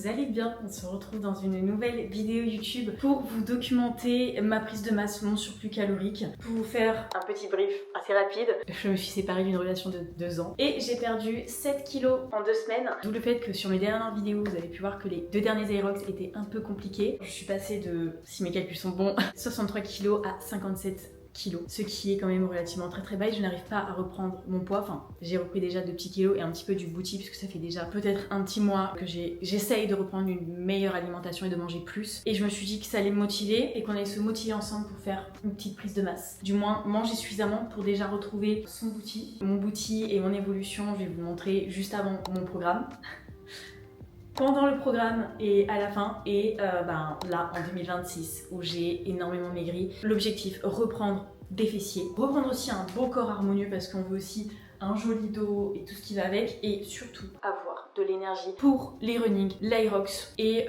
vous allez bien. On se retrouve dans une nouvelle vidéo YouTube pour vous documenter ma prise de masse, mon surplus calorique, pour vous faire un petit brief assez rapide. Je me suis séparée d'une relation de 2 ans et j'ai perdu 7 kilos en 2 semaines, d'où le fait que sur mes dernières vidéos, vous avez pu voir que les 2 derniers Aerox étaient un peu compliqués. Je suis passée de, si mes calculs sont bons, 63 kilos à 57 kilos, ce qui est quand même relativement très bas et je n'arrive pas à reprendre mon poids. Enfin, j'ai repris déjà 2 petits kilos et un petit peu du booty puisque ça fait déjà peut-être un petit mois que j'essaye de reprendre une meilleure alimentation et de manger plus, et je me suis dit que ça allait me motiver et qu'on allait se motiver ensemble pour faire une petite prise de masse, du moins manger suffisamment pour déjà retrouver son booty. Mon booty et mon évolution, je vais vous le montrer juste avant mon programme, pendant le programme et à la fin, et là en 2026 où j'ai énormément maigri. L'objectif, reprendre des fessiers, reprendre aussi un beau corps harmonieux parce qu'on veut aussi un joli dos et tout ce qui va avec, et surtout avoir de l'énergie pour les running, l'Aerox, et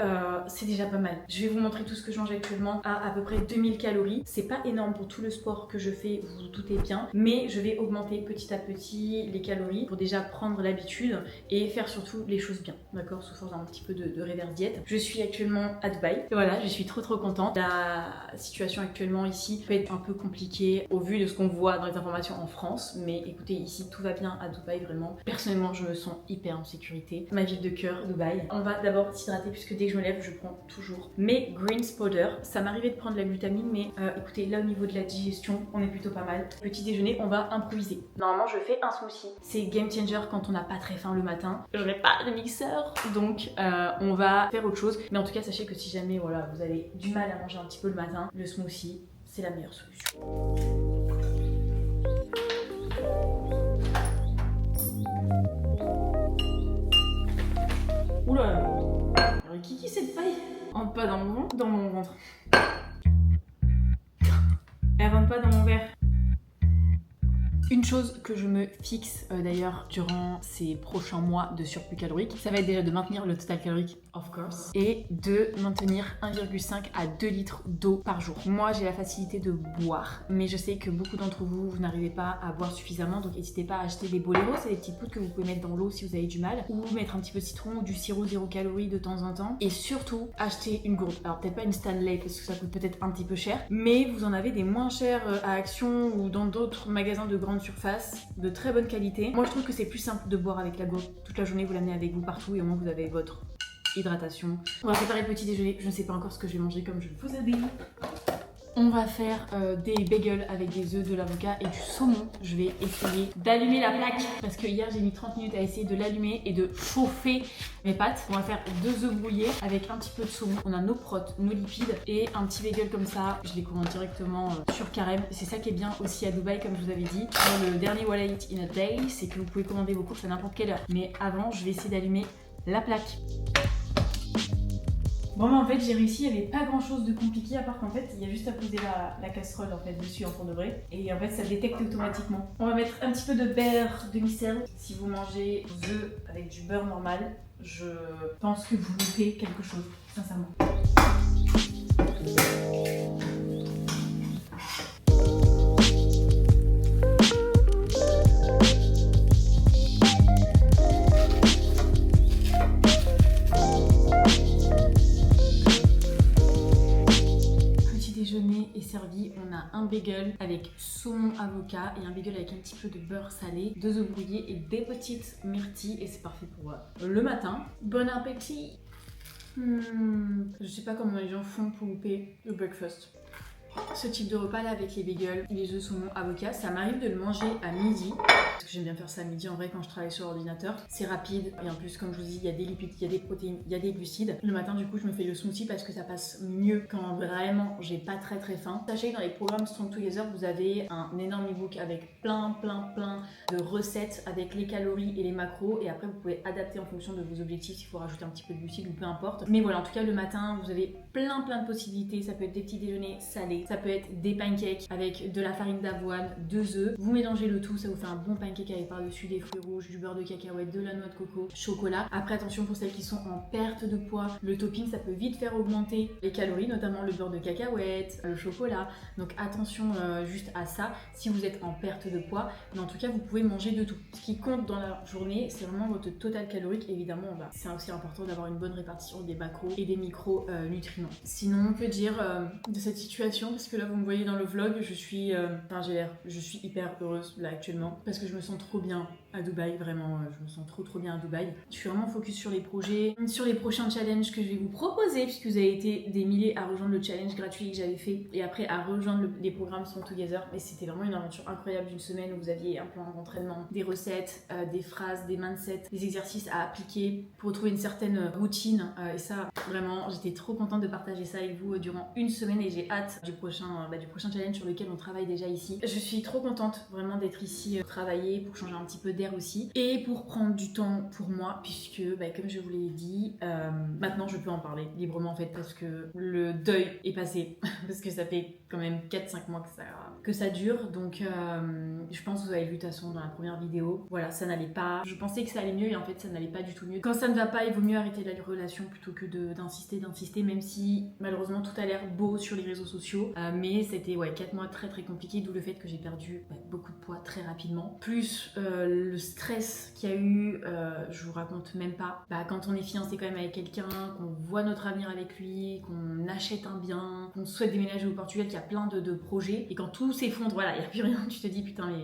c'est déjà pas mal. Je vais vous montrer tout ce que je mange actuellement à peu près 2000 calories. C'est pas énorme pour tout le sport que je fais, vous vous doutez bien, mais je vais augmenter petit à petit les calories pour déjà prendre l'habitude et faire surtout les choses bien, d'accord, sous forme d'un petit peu de reverse diète. Je suis actuellement à Dubaï, et voilà, je suis trop contente. La situation actuellement ici peut être un peu compliquée au vu de ce qu'on voit dans les informations en France, mais écoutez, ici tout va bien à Dubaï, vraiment. Personnellement, je me sens hyper en sécurité. Ma ville de cœur, Dubaï. On va d'abord s'hydrater puisque dès que je me lève, je prends toujours mes greens powder. Ça m'arrivait de prendre de la glutamine, mais écoutez, là au niveau de la digestion, on est plutôt pas mal. Petit déjeuner, on va improviser. Normalement, je fais un smoothie. C'est game changer quand on n'a pas très faim le matin. Je n'ai pas de mixeur, donc on va faire autre chose. Mais en tout cas, sachez que si jamais voilà, vous avez du mal à manger un petit peu le matin, le smoothie, c'est la meilleure solution. Oula, Kiki cette paille rentre pas dans mon ventre. Elle rentre pas dans mon verre. Une chose que je me fixe d'ailleurs durant ces prochains mois de surplus calorique, ça va être déjà de maintenir le total calorique, of course, et de maintenir 1,5 à 2 litres d'eau par jour. Moi j'ai la facilité de boire, mais je sais que beaucoup d'entre vous, vous n'arrivez pas à boire suffisamment, donc n'hésitez pas à acheter des boléros, c'est des petites poudres que vous pouvez mettre dans l'eau si vous avez du mal, ou mettre un petit peu de citron ou du sirop 0 calories de temps en temps, et surtout acheter une gourde. Alors peut-être pas une Stanley parce que ça coûte peut-être un petit peu cher, mais vous en avez des moins chers à Action ou dans d'autres magasins de grande surface, de très bonne qualité. Moi je trouve que c'est plus simple de boire avec la gourde toute la journée, vous l'amenez avec vous partout et au moins vous avez votre hydratation. On va préparer le petit déjeuner, je ne sais pas encore ce que je vais manger comme je vous avais dit. On va faire des bagels avec des œufs, de l'avocat et du saumon. Je vais essayer d'allumer la plaque parce que hier j'ai mis 30 minutes à essayer de l'allumer et de chauffer mes pâtes. On va faire 2 œufs brouillés avec un petit peu de saumon. On a nos protes, nos lipides et un petit bagel comme ça. Je les commande directement sur Carême. C'est ça qui est bien aussi à Dubaï, comme je vous avais dit. Dans le dernier What I Eat in a Day, c'est que vous pouvez commander vos courses à n'importe quelle heure. Mais avant, je vais essayer d'allumer la plaque. Bon, mais en fait j'ai réussi, il n'y avait pas grand chose de compliqué à part qu'en fait il y a juste à poser la casserole en fait dessus en fond de vrai, et en fait ça détecte automatiquement. On va mettre un petit peu de beurre demi-sel. Si vous mangez œufs avec du beurre normal, je pense que vous loupez quelque chose, sincèrement. Est servi, on a un bagel avec saumon avocat et un bagel avec un petit peu de beurre salé, 2 œufs brouillés et des petites myrtilles, et c'est parfait pour le matin. Bon appétit. Je sais pas comment les gens font pour louper le breakfast. Ce type de repas là avec les bagels, les œufs, saumon, avocat, ça m'arrive de le manger à midi. Parce que j'aime bien faire ça à midi en vrai quand je travaille sur l'ordinateur. C'est rapide et en plus comme je vous dis, il y a des lipides, il y a des protéines, il y a des glucides. Le matin du coup je me fais le smoothie parce que ça passe mieux quand vraiment j'ai pas très faim. Sachez que dans les programmes Strong Together vous avez un énorme ebook avec plein de recettes avec les calories et les macros, et après vous pouvez adapter en fonction de vos objectifs s'il faut rajouter un petit peu de glucides ou peu importe. Mais voilà, en tout cas le matin vous avez plein de possibilités. Ça peut être des petits déjeuners salés, commander. Ça peut être des pancakes avec de la farine d'avoine, 2 œufs. Vous mélangez le tout, ça vous fait un bon pancake avec par-dessus des fruits rouges, du beurre de cacahuète, de la noix de coco, chocolat. Après attention pour celles qui sont en perte de poids, le topping ça peut vite faire augmenter les calories, notamment le beurre de cacahuète, le chocolat. Donc attention juste à ça si vous êtes en perte de poids. Mais en tout cas vous pouvez manger de tout. Ce qui compte dans la journée c'est vraiment votre total calorique. Évidemment c'est aussi important d'avoir une bonne répartition des macros et des micro-nutriments. Sinon on peut dire de cette situation, parce que là vous me voyez dans le vlog, je suis hyper heureuse là actuellement parce que je me sens trop bien à Dubaï, vraiment je me sens trop bien à Dubaï. Je suis vraiment focus sur les projets, sur les prochains challenges que je vais vous proposer, puisque vous avez été des milliers à rejoindre le challenge gratuit que j'avais fait et après à rejoindre les programmes Song Together. Et c'était vraiment une aventure incroyable d'une semaine où vous aviez un plan d'entraînement, des recettes, des phrases, des mindsets, des exercices à appliquer pour retrouver une certaine routine et ça vraiment j'étais trop contente de partager ça avec vous durant une semaine et j'ai hâte du prochain challenge sur lequel on travaille déjà ici. Je suis trop contente vraiment d'être ici travailler pour changer un petit peu d'air aussi et pour prendre du temps pour moi puisque comme je vous l'ai dit maintenant je peux en parler librement en fait parce que le deuil est passé parce que ça fait quand même 4-5 mois que ça dure donc je pense que vous avez vu de toute façon dans la première vidéo, voilà ça n'allait pas, je pensais que ça allait mieux et en fait ça n'allait pas du tout mieux. Quand ça ne va pas il vaut mieux arrêter la relation plutôt que d'insister même si malheureusement tout a l'air beau sur les réseaux sociaux mais c'était 4 mois très compliqués, d'où le fait que j'ai perdu beaucoup de poids très rapidement, plus le stress qu'il y a eu, je vous raconte même pas. Quand on est fiancé quand même avec quelqu'un, qu'on voit notre avenir avec lui, qu'on achète un bien, qu'on souhaite déménager au Portugal, qu'il y a plein de projets et quand tout s'effondre, voilà, il n'y a plus rien, tu te dis putain mais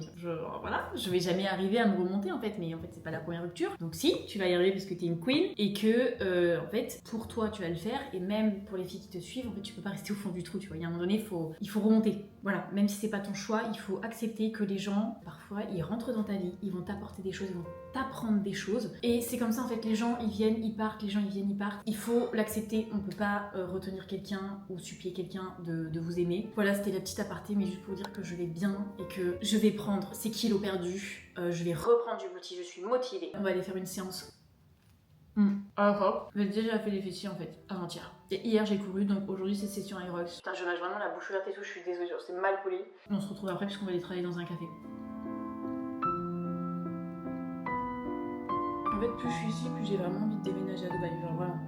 je vais jamais arriver à me remonter en fait, mais en fait c'est pas la première rupture. Donc si, tu vas y arriver parce que t'es une queen et que en fait pour toi tu vas le faire et même pour les filles qui te suivent, en fait tu peux pas rester au fond du trou, tu vois, il y a un moment donné il faut remonter. Voilà, même si c'est pas ton choix, il faut accepter que les gens parfois ils rentrent dans ta vie, ils vont t'apporter des choses, ils vont t'apprendre des choses et c'est comme ça en fait, les gens ils viennent, ils partent, les gens ils viennent, ils partent. Il faut l'accepter, on peut pas retenir quelqu'un ou supplier quelqu'un de vous aimer. Voilà, c'était la petite aparté mais juste pour dire que je vais bien et que je vais prendre ces kilos perdus, je vais reprendre du bouti, je suis motivée. On va aller faire une séance. J'ai déjà fait les fessiers en fait, avant-hier. Et hier j'ai couru, donc aujourd'hui c'est session Aerox. Putain, je nage vraiment la bouche ouverte et tout, je suis désolée, c'est mal poli. On se retrouve après puisqu'on va aller travailler dans un café. En fait, plus je suis ici, plus j'ai vraiment envie de déménager à Dubaï, genre vraiment.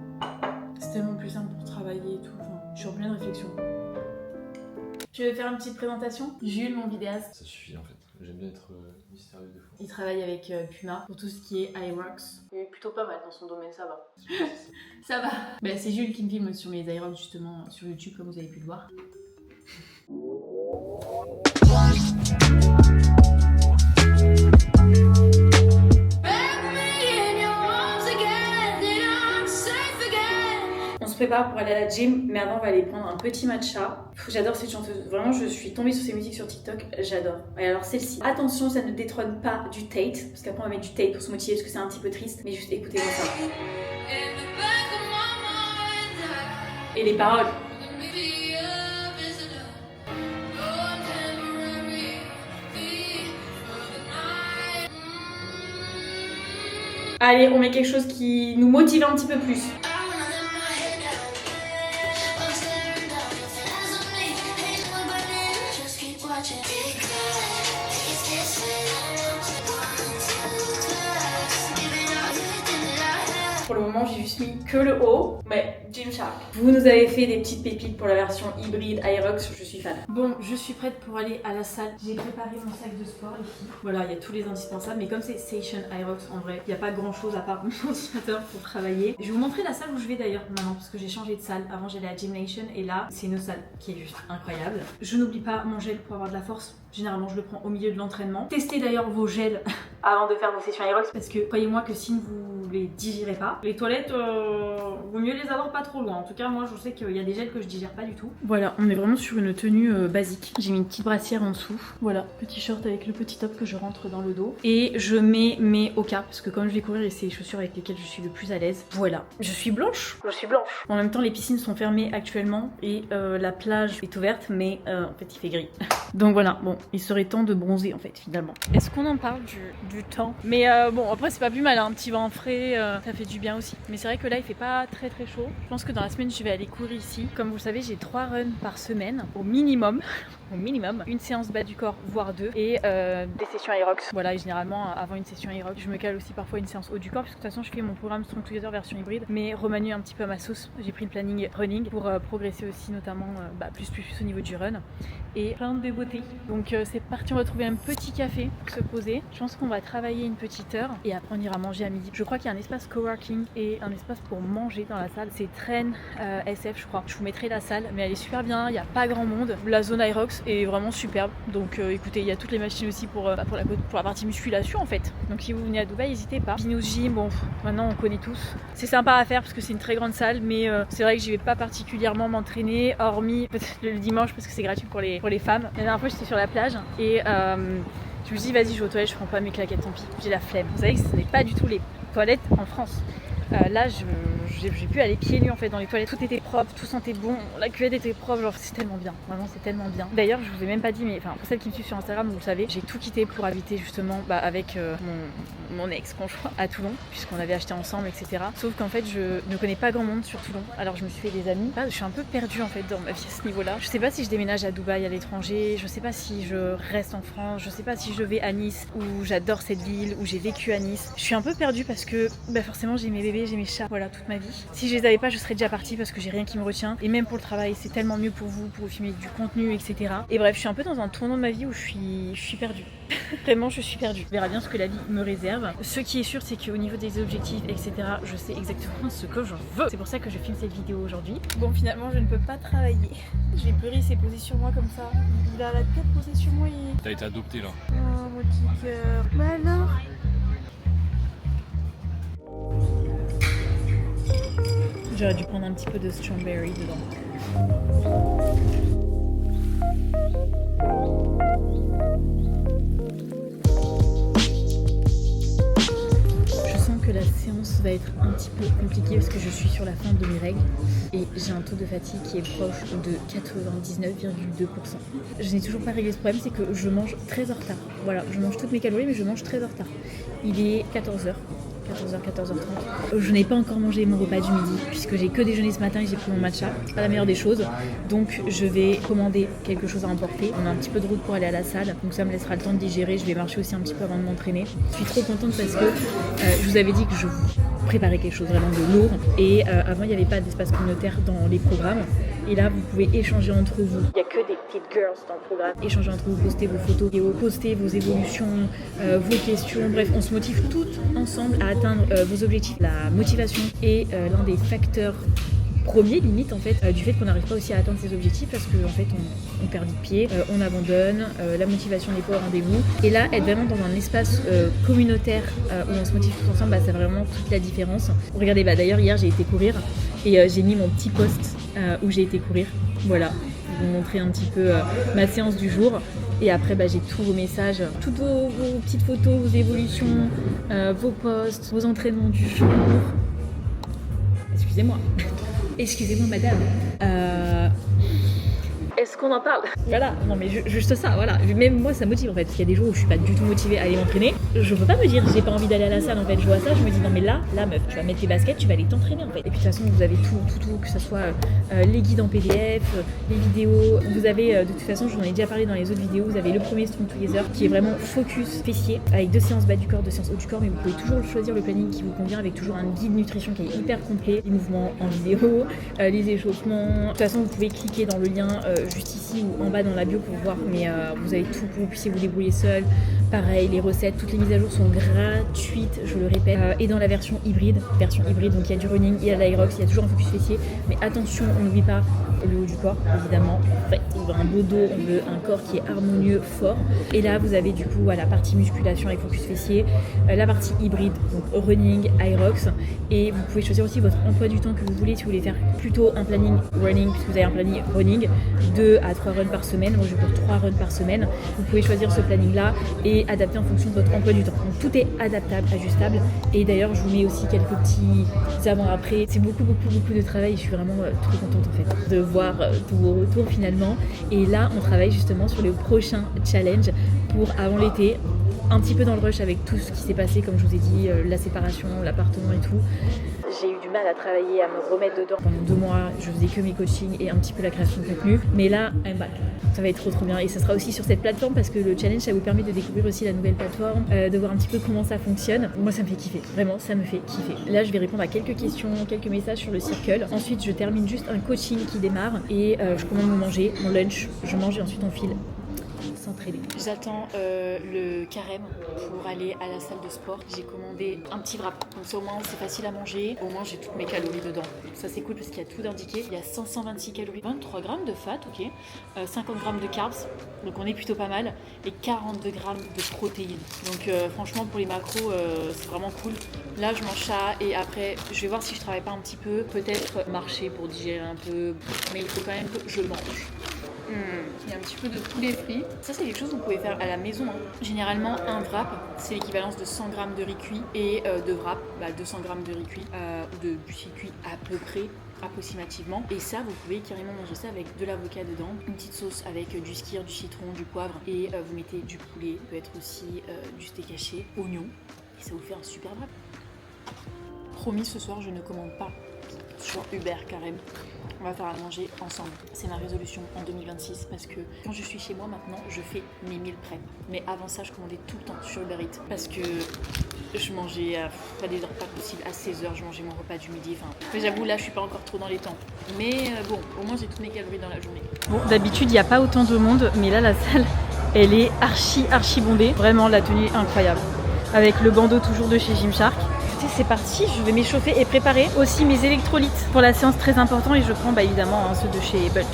C'est tellement plus simple pour travailler et tout, enfin, je suis en pleine réflexion. Tu veux faire une petite présentation? Jules, mon vidéaste. Ça suffit en fait, j'aime bien être mystérieux des fois. Il travaille avec Puma pour tout ce qui est Aerox. Il est plutôt pas mal dans son domaine, ça va. Ça va. C'est Jules qui me filme sur mes Aerox justement sur YouTube comme vous avez pu le voir. On se prépare pour aller à la gym, mais avant on va aller prendre un petit matcha. J'adore cette chanteuse, vraiment je suis tombée sur ses musiques sur TikTok, j'adore. Et alors celle-ci, attention ça ne détrône pas du Tate, parce qu'après on va mettre du Tate pour se motiver parce que c'est un petit peu triste, mais juste écoutez-moi ça. Et les paroles. Allez, on met quelque chose qui nous motive un petit peu plus. Pour le moment, j'ai juste mis que le haut, mais Gymshark. Vous nous avez fait des petites pépites pour la version hybride Aerox, je suis fan. Bon, je suis prête pour aller à la salle. J'ai préparé mon sac de sport ici. Voilà, il y a tous les indispensables, mais comme c'est Station Aerox, en vrai, il n'y a pas grand chose à part mon ordinateur pour travailler. Je vais vous montrer la salle où je vais d'ailleurs maintenant, parce que j'ai changé de salle. Avant, j'allais à Gym Nation et là, c'est une salle qui est juste incroyable. Je n'oublie pas mon gel pour avoir de la force. Généralement, je le prends au milieu de l'entraînement. Testez d'ailleurs vos gels avant de faire vos sessions Aerox, parce que croyez-moi que si vous les digérez pas, les toilettes, vaut mieux les avoir pas trop loin. En tout cas, moi, je sais qu'il y a des gels que je digère pas du tout. Voilà, on est vraiment sur une tenue basique. J'ai mis une petite brassière en dessous. Voilà, petit short avec le petit top que je rentre dans le dos. Et je mets mes Oka, parce que comme je vais courir, c'est les chaussures avec lesquelles je suis le plus à l'aise. Voilà, je suis blanche. Je suis blanche. En même temps, les piscines sont fermées actuellement et la plage est ouverte, mais en fait, il fait gris. Donc voilà, bon, il serait temps de bronzer en fait, finalement. Est-ce qu'on en parle du temps? Mais bon, après, c'est pas plus mal, hein, un petit vent frais. marcher, ça fait du bien aussi. Mais c'est vrai que là il fait pas très chaud. Je pense que dans la semaine je vais aller courir ici. Comme vous le savez, j'ai 3 runs par semaine au minimum. Au minimum, une séance bas du corps, voire 2, et des sessions Aerox. Voilà, et généralement avant une session Aerox, je me cale aussi parfois une séance haut du corps, parce que de toute façon je fais mon programme Strong Together version hybride, mais remanier un petit peu à ma sauce. J'ai pris le planning running pour progresser aussi, notamment plus au niveau du run, et plein de beauté. Donc c'est parti, on va trouver un petit café pour se poser. Je pense qu'on va travailler une petite heure, et après on ira manger à midi. Je crois qu'il y a un espace coworking et un espace pour manger dans la salle. C'est Train SF, je crois. Je vous mettrai la salle, mais elle est super bien, il n'y a pas grand monde. La zone Aerox est vraiment superbe, donc écoutez, il y a toutes les machines aussi pour la partie musculation en fait. Donc si vous venez à Dubaï, n'hésitez pas. Binous Gym, bon maintenant on connaît tous, c'est sympa à faire parce que c'est une très grande salle, mais c'est vrai que j'y vais pas particulièrement m'entraîner, hormis peut-être le dimanche parce que c'est gratuit pour les femmes. La dernière fois j'étais sur la plage et je me suis dit vas-y, je vais aux toilettes, je prends pas mes claquettes, tant pis, j'ai la flemme. Vous savez que ce n'est pas du tout les toilettes en France. Là j'ai pu aller pieds nus en fait dans les toilettes, tout était propre, tout sentait bon, la cuvette était propre, genre c'est tellement bien, vraiment c'est tellement bien. D'ailleurs je vous ai même pas dit, mais enfin pour celles qui me suivent sur Instagram vous le savez, j'ai tout quitté pour habiter justement avec mon ex-conjoint à Toulon, puisqu'on avait acheté ensemble, etc. Sauf qu'en fait je ne connais pas grand monde sur Toulon, alors je me suis fait des amis. Là je suis un peu perdue en fait dans ma vie à ce niveau là. Je sais pas si je déménage à Dubaï, à l'étranger, je sais pas si je reste en France, je sais pas si je vais à Nice, où j'adore cette ville, où j'ai vécu à Nice. Je suis un peu perdue parce que forcément j'ai mes bébés, j'ai mes chats, voilà, toute ma vie. Si je les avais pas, je serais déjà partie parce que j'ai rien qui me retient. Et même pour le travail, c'est tellement mieux pour vous filmer du contenu, etc. Et bref, je suis un peu dans un tournant de ma vie où je suis perdue. Vraiment, je suis perdue. On verra bien ce que la vie me réserve. Ce qui est sûr, c'est qu'au niveau des objectifs, etc., je sais exactement ce que je veux. C'est pour ça que je filme cette vidéo aujourd'hui. Bon, finalement, je ne peux pas travailler. J'ai peur, il s'est posé sur moi comme ça. Il a la tête posée sur moi. T'as été adopté là. Oh, mon petit cœur. Bah alors. J'aurais dû prendre un petit peu de strawberry dedans. Je sens que la séance va être un petit peu compliquée parce que je suis sur la fin de mes règles et j'ai un taux de fatigue qui est proche de 99,2%. Je n'ai toujours pas réglé ce problème, c'est que je mange très en retard. Voilà, je mange toutes mes calories mais je mange très en retard. Il est 14h. 14h30. Je n'ai pas encore mangé mon repas du midi puisque j'ai que déjeuné ce matin et j'ai pris mon matcha. C'est pas la meilleure des choses, donc je vais commander quelque chose à emporter. On a un petit peu de route pour aller à la salle, donc ça me laissera le temps de digérer. Je vais marcher aussi un petit peu avant de m'entraîner. Je suis trop contente parce que je vous avais dit que je vous préparais quelque chose vraiment de lourd et avant il n'y avait pas d'espace communautaire dans les programmes. Et là, vous pouvez échanger entre vous. Il n'y a que des petites girls dans le programme. Échanger entre vous, poster vos photos, poster vos évolutions, vos questions. Bref, on se motive toutes ensemble à atteindre vos objectifs. La motivation est l'un des facteurs premiers, limite, en fait, du fait qu'on n'arrive pas aussi à atteindre ses objectifs parce qu'en fait, on perd vite pied, on abandonne, la motivation n'est pas au rendez-vous. Et là, être vraiment dans un espace communautaire où on se motive tous ensemble, c'est vraiment toute la différence. Regardez, d'ailleurs, hier, j'ai été courir et j'ai mis mon petit post où j'ai été courir. Voilà, je vais vous montrer un petit peu ma séance du jour. Et après, j'ai tous vos messages, toutes vos petites photos, vos évolutions, vos posts, vos entraînements du jour. Excusez-moi. Excusez-moi, madame. Est-ce qu'on en parle? Voilà, non mais juste ça, voilà. Même moi ça motive en fait, parce qu'il y a des jours où je suis pas du tout motivée à aller m'entraîner. Je peux pas me dire j'ai pas envie d'aller à la salle en fait, je vois ça, je me dis non mais là meuf, tu vas mettre tes baskets, tu vas aller t'entraîner en fait. Et puis de toute façon vous avez tout, que ce soit les guides en PDF, les vidéos, vous avez de toute façon, j'en ai déjà parlé dans les autres vidéos, vous avez le premier Strong Together qui est vraiment focus fessier, avec 2 séances bas du corps, 2 séances haut du corps, mais vous pouvez toujours choisir le planning qui vous convient avec toujours un guide nutrition qui est hyper complet, les mouvements en vidéo, les échauffements. De toute façon vous pouvez cliquer dans le lien juste ici ou en bas dans la bio pour voir, mais vous avez tout pour que vous puissiez vous débrouiller seul. Pareil, les recettes, toutes les mises à jour sont gratuites, je le répète. Et dans la version hybride, donc il y a du running, il y a de l'Aerox, il y a toujours un focus fessier, mais attention, on n'oublie pas le haut du corps, évidemment. Enfin, on veut un beau dos, on veut un corps qui est harmonieux, fort. Et là, vous avez du coup la partie musculation avec focus fessier, la partie hybride, donc running, Aerox, et vous pouvez choisir aussi votre emploi du temps que vous voulez, si vous voulez faire plutôt un planning running, puisque vous avez un planning running, 2 à 3 runs par semaine. Moi, je vais pour 3 runs par semaine. Vous pouvez choisir ce planning-là et adapter en fonction de votre emploi du temps. Donc, tout est adaptable, ajustable. Et d'ailleurs, je vous mets aussi quelques petits avant-après. C'est beaucoup de travail. Je suis vraiment trop contente en fait de voir tous vos retours finalement. Et là, on travaille justement sur le prochain challenge pour avant l'été. un petit peu dans le rush avec tout ce qui s'est passé, comme je vous ai dit, la séparation, l'appartement et tout. J'ai eu du mal à travailler, à me remettre dedans. Pendant 2 mois, je faisais que mes coachings et un petit peu la création de contenu. Mais là, I'm back. Ça va être trop bien. Et ça sera aussi sur cette plateforme parce que le challenge, ça vous permet de découvrir aussi la nouvelle plateforme, de voir un petit peu comment ça fonctionne. Moi, ça me fait kiffer. Vraiment, ça me fait kiffer. Là, je vais répondre à quelques questions, quelques messages sur le Circle. Ensuite, je termine juste un coaching qui démarre et je commande mon manger, mon lunch. Je mange et ensuite on file s'entraîner. J'attends le carême pour aller à la salle de sport. J'ai commandé un petit wrap. Donc ça au moins c'est facile à manger. Au moins j'ai toutes mes calories dedans. Ça c'est cool parce qu'il y a tout d'indiqué. Il y a 526 calories, 23 grammes de fat, ok, 50 grammes de carbs. Donc on est plutôt pas mal. Et 42 grammes de protéines. Donc franchement pour les macros c'est vraiment cool. Là je mange ça et après je vais voir si je travaille pas un petit peu. Peut-être marcher pour digérer un peu. Mais il faut quand même que je mange. Il y a un petit peu de poulet frit. Ça c'est quelque chose que vous pouvez faire à la maison. Généralement un wrap c'est l'équivalence de 100 grammes de riz cuit et de wrap 200 grammes de riz cuit ou de bucci cuit à peu près approximativement. Et ça vous pouvez carrément manger ça avec de l'avocat dedans, une petite sauce avec du skyr, du citron, du poivre et vous mettez du poulet, peut être aussi du steak haché, oignon et ça vous fait un super wrap. Promis, ce soir je ne commande pas sur Uber carrément. On va faire à manger ensemble. C'est ma résolution en 2026 parce que quand je suis chez moi maintenant, je fais mes meal prep. Mais avant ça, je commandais tout le temps sur Uber Eats parce que je mangeais pas des heures pas possibles. À 16h, je mangeais mon repas du midi. Mais j'avoue, là, je suis pas encore trop dans les temps. Mais bon, au moins, j'ai toutes mes calories dans la journée. Bon, d'habitude, il n'y a pas autant de monde, mais là, la salle, elle est archi bondée. Vraiment, la tenue est incroyable. Avec le bandeau toujours de chez Gymshark. C'est parti, je vais m'échauffer et préparer aussi mes électrolytes pour la séance très importante et je prends évidemment ceux de chez Bulk.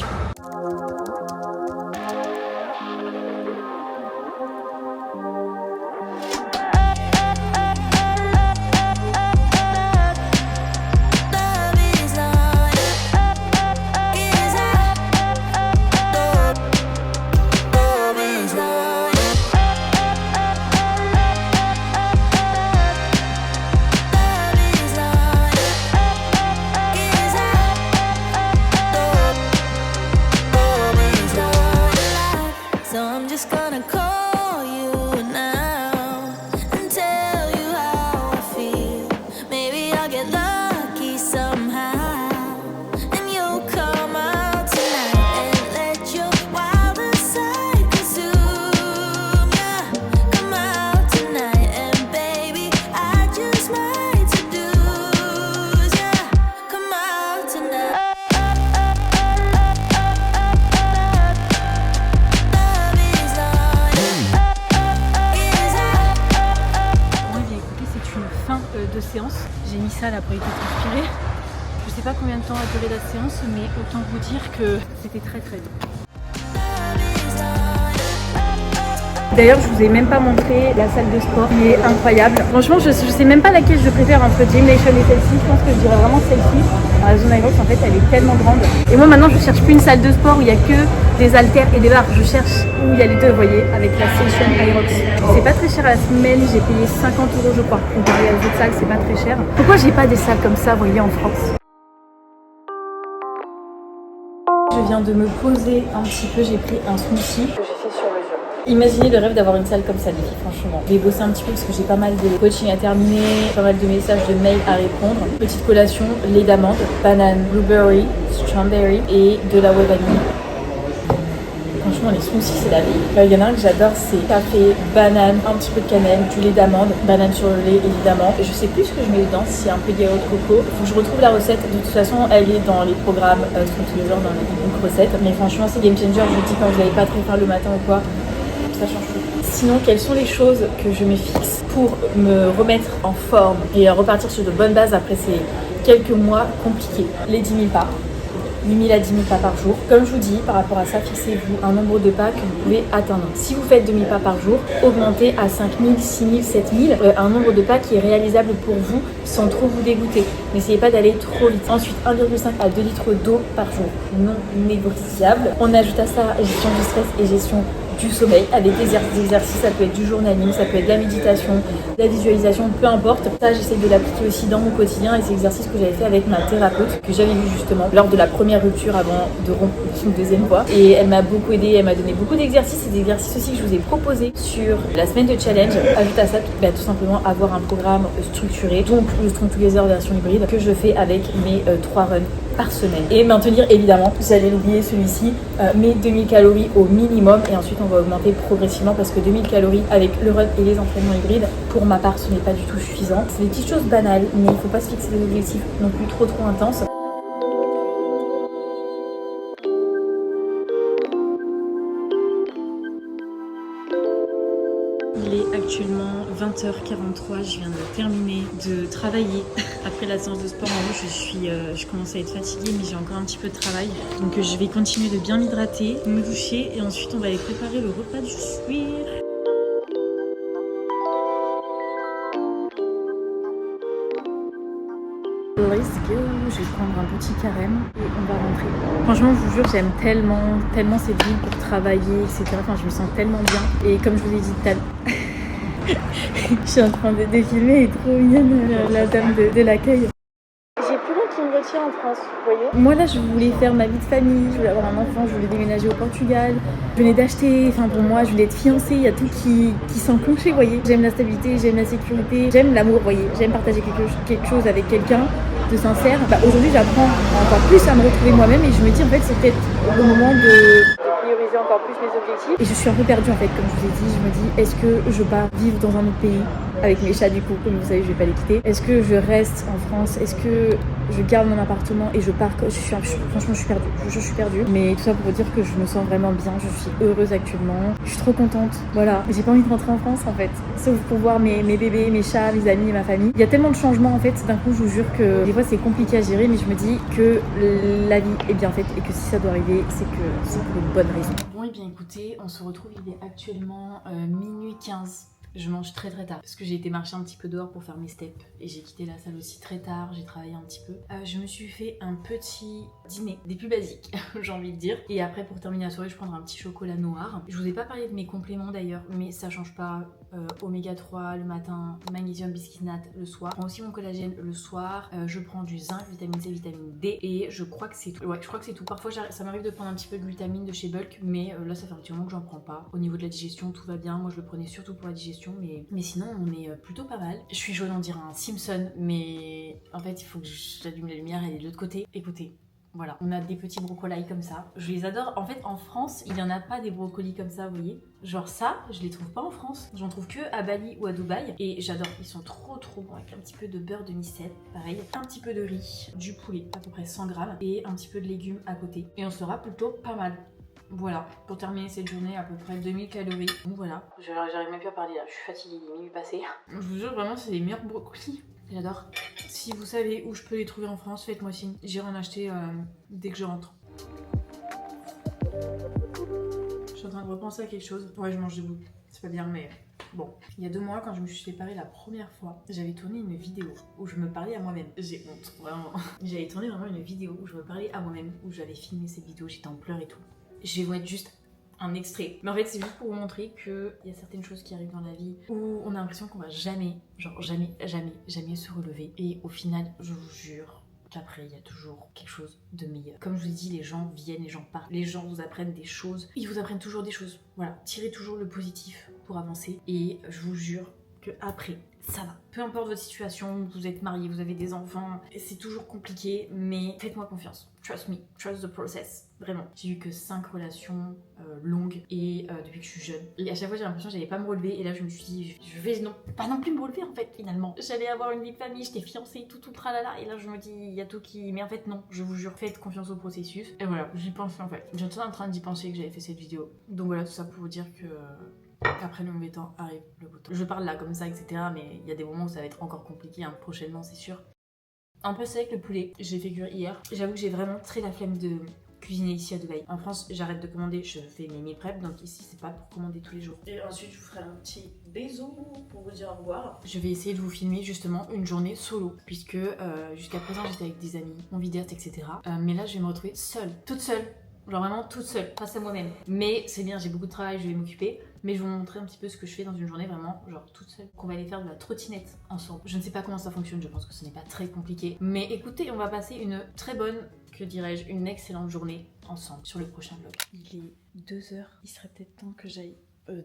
De séance. J'ai mis ça là pour éviter de transpirer. Je sais pas combien de temps a duré la séance, mais autant vous dire que c'était très dur. D'ailleurs, je vous ai même pas montré la salle de sport, qui est incroyable. Franchement, je sais même pas laquelle je préfère entre Gym Nation et celle-ci. Je pense que je dirais vraiment celle-ci. La zone Irox, en fait, elle est tellement grande. Et moi, maintenant, je cherche plus une salle de sport où il y a que des haltères et des barres. Je cherche où il y a les deux, vous voyez, avec la Station Irox. C'est pas très cher à la semaine. J'ai payé 50 € je crois. Comparé aux autres salles, c'est pas très cher. Pourquoi j'ai pas des salles comme ça, vous voyez, en France? Je viens de me poser un petit peu. J'ai pris un smoothie que j'ai fait sur mesure. Imaginez le rêve d'avoir une salle comme ça, les filles, franchement. Je vais bosser un petit peu parce que j'ai pas mal de coaching à terminer, pas mal de messages, de mails à répondre. Petite collation, lait d'amande, banane, blueberry, strawberry et de la whey vanille. Franchement, les smoothies, c'est la vie. Il y en a un que j'adore, c'est café, banane, un petit peu de cannelle, du lait d'amande, banane sur le lait évidemment. Je sais plus ce que je mets dedans, si un peu de yaourt coco. Faut que je retrouve la recette. De toute façon, elle est dans les programmes, tous les jours dans les e-book recettes. Mais franchement, c'est game changer. Je vous dis quand vous n'avez pas très faim le matin ou quoi. Ça change tout. Sinon, quelles sont les choses que je me fixe pour me remettre en forme et repartir sur de bonnes bases après ces quelques mois compliqués? Les 10 000 pas. 8 000 à 10 000 pas par jour. Comme je vous dis, par rapport à ça, fixez-vous un nombre de pas que vous pouvez atteindre. Si vous faites 2 000 pas par jour, augmentez à 5 000, 6 000, 7 000, un nombre de pas qui est réalisable pour vous sans trop vous dégoûter. N'essayez pas d'aller trop vite. Ensuite, 1,5 à 2 litres d'eau par jour, non négociable. On ajoute à ça gestion du stress et gestion du sommeil avec des exercices, ça peut être du journaling, ça peut être de la méditation, de la visualisation, peu importe. Ça, j'essaie de l'appliquer aussi dans mon quotidien et c'est l'exercice que j'avais fait avec ma thérapeute que j'avais vu justement lors de la première rupture avant de rompre une deuxième fois. Et elle m'a beaucoup aidée, elle m'a donné beaucoup d'exercices et des exercices aussi que je vous ai proposés sur la semaine de challenge. Ajoute à ça, tout simplement avoir un programme structuré, donc le Strong Together version hybride que je fais avec mes 3 runs par semaine. Et maintenir évidemment, j'allais l'oublier celui-ci, mes 2000 calories au minimum et ensuite on va augmenter progressivement parce que 2000 calories avec le run et les entraînements hybrides, pour ma part ce n'est pas du tout suffisant. C'est des petites choses banales mais il ne faut pas se fixer des objectifs non plus trop intenses. Il est actuellement 20h43, je viens de terminer de travailler. Après la séance de sport, en gros, je commence à être fatiguée, mais j'ai encore un petit peu de travail. Donc je vais continuer de bien m'hydrater, me doucher et ensuite on va aller préparer le repas du soir. Let's go, je vais prendre un petit carême et on va rentrer. Franchement, je vous jure, j'aime tellement cette ville pour travailler, etc. Enfin, je me sens tellement bien. Et comme je vous ai dit tout à l'heure, je suis en train de filmer et trop mignonne la dame de l'accueil. J'ai plus rien qui me retient en France, vous voyez. Moi là, je voulais faire ma vie de famille, je voulais avoir un enfant, je voulais déménager au Portugal. Je venais d'acheter, enfin pour moi, je voulais être fiancée, il y a tout qui s'enclenchait, vous voyez. J'aime la stabilité, j'aime la sécurité, j'aime l'amour, vous voyez. J'aime partager quelque chose avec quelqu'un de sincère. Aujourd'hui, j'apprends encore plus à me retrouver moi-même et je me dis en fait, c'est peut-être le moment de prioriser encore plus mes objectifs. Et je suis un peu perdue en fait, comme je vous ai dit. Je me dis, est-ce que je pars vivre dans un autre pays avec mes chats du coup, comme vous savez, je vais pas les quitter. Est-ce que je reste en France? Est-ce que je garde mon appartement et je pars? Franchement, je suis perdue. Je suis perdue. Mais tout ça pour vous dire que je me sens vraiment bien. Je suis heureuse actuellement. Je suis trop contente. Voilà. J'ai pas envie de rentrer en France en fait. Sauf pour voir mes bébés, mes chats, mes amis et ma famille. Il y a tellement de changements en fait. D'un coup, je vous jure que des fois c'est compliqué à gérer, mais je me dis que la vie est bien faite et que si ça doit arriver, c'est que c'est pour une bonne raison. Bon, et bien écoutez, on se retrouve. Il est actuellement minuit 15. Je mange très tard parce que j'ai été marcher un petit peu dehors pour faire mes steps et j'ai quitté la salle aussi très tard, j'ai travaillé un petit peu. Je me suis fait un petit dîner, des plus basiques j'ai envie de dire. Et après pour terminer la soirée je prendrai un petit chocolat noir. Je vous ai pas parlé de mes compléments d'ailleurs mais ça change pas. Oméga 3 le matin, magnésium bisquinate le soir. Je prends aussi mon collagène le soir. Je prends du zinc, vitamine C, vitamine D et je crois que c'est tout. Ouais, je crois que c'est tout. Parfois ça m'arrive de prendre un petit peu de glutamine de chez Bulk mais là ça fait un petit moment que j'en prends pas. Au niveau de la digestion tout va bien. Moi je le prenais surtout pour la digestion mais sinon on est plutôt pas mal. Je suis jaune on dirait un Simpson mais en fait il faut que j'allume la lumière et de l'autre côté. Écoutez. Voilà, on a des petits brocolis comme ça. Je les adore. En fait, en France, il n'y en a pas des brocolis comme ça, vous voyez. Genre ça, je les trouve pas en France. J'en trouve que à Bali ou à Dubaï. Et j'adore. Ils sont trop bons avec un petit peu de beurre de Nicette. Pareil, un petit peu de riz, du poulet, à peu près 100 grammes. Et un petit peu de légumes à côté. Et on sera plutôt pas mal. Voilà, pour terminer cette journée, à peu près 2000 calories. Donc voilà, j'arrive même plus à parler là. Je suis fatiguée, il est minuit passé. Je vous jure, vraiment, c'est les meilleurs brocolis. J'adore. Si vous savez où je peux les trouver en France, faites-moi signe. J'irai en acheter dès que je rentre. Je suis en train de repenser à quelque chose. Ouais, je mange debout. C'est pas bien, mais bon. Il y a 2 mois, quand je me suis séparée la première fois, j'avais tourné une vidéo où je me parlais à moi-même. J'ai honte, vraiment. J'avais tourné vraiment une vidéo où je me parlais à moi-même, où j'avais filmé cette vidéo, j'étais en pleurs et tout. Je vais vous mettre juste un extrait. Mais en fait, c'est juste pour vous montrer qu'il y a certaines choses qui arrivent dans la vie où on a l'impression qu'on va jamais se relever. Et au final, je vous jure qu'après, il y a toujours quelque chose de meilleur. Comme je vous ai dit, les gens viennent, les gens partent, les gens vous apprennent des choses. Ils vous apprennent toujours des choses. Voilà, tirez toujours le positif pour avancer. Et je vous jure que après, ça va. Peu importe votre situation, vous êtes marié, vous avez des enfants, c'est toujours compliqué, mais faites-moi confiance. Trust me, trust the process. Vraiment. J'ai eu que 5 relations longues et depuis que je suis jeune. Et à chaque fois j'ai l'impression que j'allais pas me relever et là je me suis dit je vais pas non plus me relever en fait finalement. J'allais avoir une vie de famille, j'étais fiancée, tout tralala et là je me dis il y a tout qui... Mais en fait non, je vous jure, faites confiance au processus. Et voilà, j'y pense en fait. J'étais en train d'y penser que j'avais fait cette vidéo. Donc voilà, tout ça pour vous dire que... Après le mauvais temps arrive le beau temps. Je parle là comme ça, etc. Mais il y a des moments où ça va être encore compliqué, hein, prochainement c'est sûr. Un peu sec le poulet, je l'ai fait cuire hier. J'avoue que j'ai vraiment très la flemme de cuisiner ici à Dubaï. En France, j'arrête de commander, je fais mes meal prep, donc ici c'est pas pour commander tous les jours. Et ensuite je vous ferai un petit bisou pour vous dire au revoir. Je vais essayer de vous filmer justement une journée solo, puisque jusqu'à présent j'étais avec des amis, mon vidéaste, etc. Mais là je vais me retrouver seule, toute seule. Genre vraiment toute seule, face à moi-même. Mais c'est bien, j'ai beaucoup de travail, je vais m'occuper. Mais je vais vous montrer un petit peu ce que je fais dans une journée vraiment, genre toute seule. Qu'on va aller faire de la trottinette ensemble. Je ne sais pas comment ça fonctionne, je pense que ce n'est pas très compliqué. Mais écoutez, on va passer une très bonne, que dirais-je, une excellente journée ensemble sur le prochain vlog. Il est 2h, il serait peut-être temps que j'aille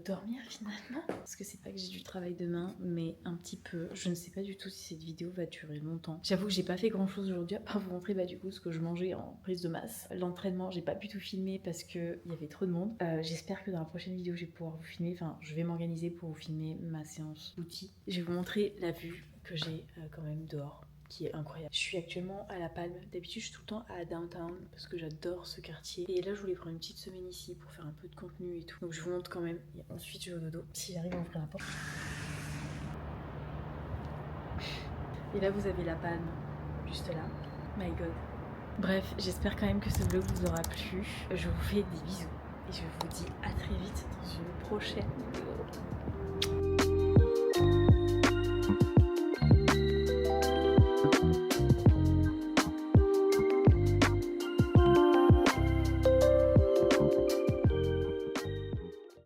dormir finalement, parce que c'est pas que j'ai du travail demain, mais un petit peu. Je ne sais pas du tout si cette vidéo va durer longtemps. J'avoue que j'ai pas fait grand chose aujourd'hui à part vous montrer du coup ce que je mangeais en prise de masse. L'entraînement, j'ai pas pu tout filmer parce que il y avait trop de monde. J'espère que dans la prochaine vidéo je vais pouvoir vous filmer, enfin je vais m'organiser pour vous filmer ma séance d'outils. Je vais vous montrer la vue que j'ai quand même dehors, qui est incroyable. Je suis actuellement à La Palme. D'habitude, je suis tout le temps à Downtown parce que j'adore ce quartier. Et là, je voulais prendre une petite semaine ici pour faire un peu de contenu et tout. Donc, je vous montre quand même. Et ensuite, je vais au dodo. Si j'arrive à ouvrir la porte. Et là, vous avez La Palme, juste là. My God. Bref, j'espère quand même que ce vlog vous aura plu. Je vous fais des bisous. Et je vous dis à très vite dans une prochaine vidéo.